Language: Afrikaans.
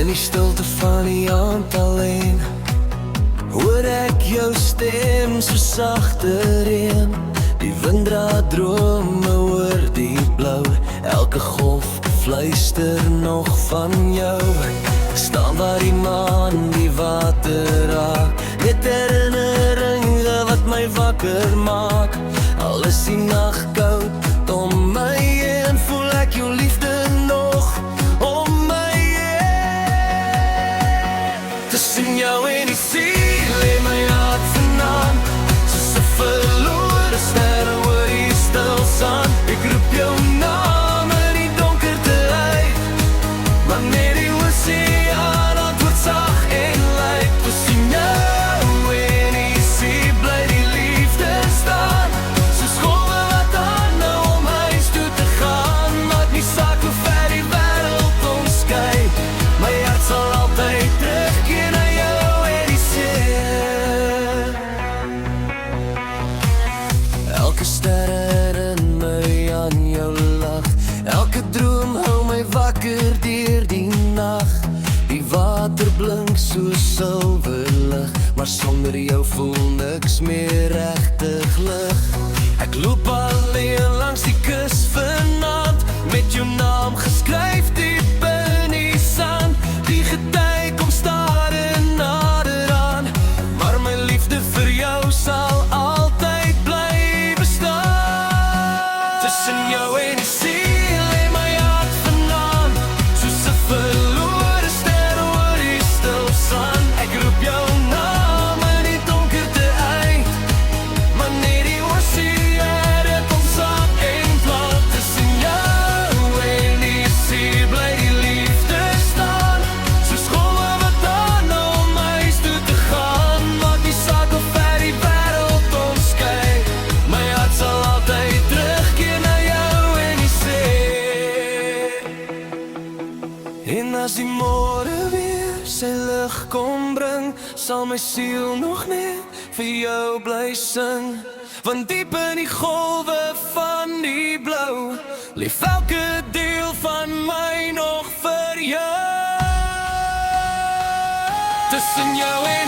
In die stilte van die aand alleen hoor ek jou stem so sagte reën. Die wind dra drome oor die blou, elke golf fluister nog van jou. Staan waar die maan die water raak, net herinneringe wat my wakker maak. Al is die nacht koud om my heen, voel ek jou liefde nog om my heen. Tussen jou en die see, lê my hart vanaand, soos 'n verlore ster oor die stil sand. Ek roep jou naam in die donkerte uit, maar net die oseaan antwoord sag en lyk. Tussen jou en die see bly die liefde staan, soos golwe wat aanhou om huis toe te gaan. Maak nie saak hoe ver die wêreld ons skei, my hart sal altyd terugkeer na jou en die see. Elke ster herinner my aan jou lach, elke droom hou my wakker deur die nag. Die water blink so silwer lig, maar sonder jou voel niks meer regtig lig. Ek loop alleen langs die kus vanaand, met jou naam geskryf diep in die sand. Die gety kom stadig nader aan, maar my liefde vir jou sal altyd bly bestaan. Tussen jou en die see lê my hart vanaand, soos 'n verlore ster oor die stil sand. Ek roep jou naam in die donkerte uit, maar net die oseaan het ons saam en plat. Tussen jou en die see bly die liefde staan, soos golwe wat aanhou om huis toe te gaan. Maak nie saak hoe ver die wêreld ons skei, my hart sal altyd terugkeer na jou en die see. En as die môre weer sy lig kom bring, sal my siel nog net vir jou bly sing. Want diep in die golwe van die blou, leef elke deel van my nog vir jou. Tussen jou en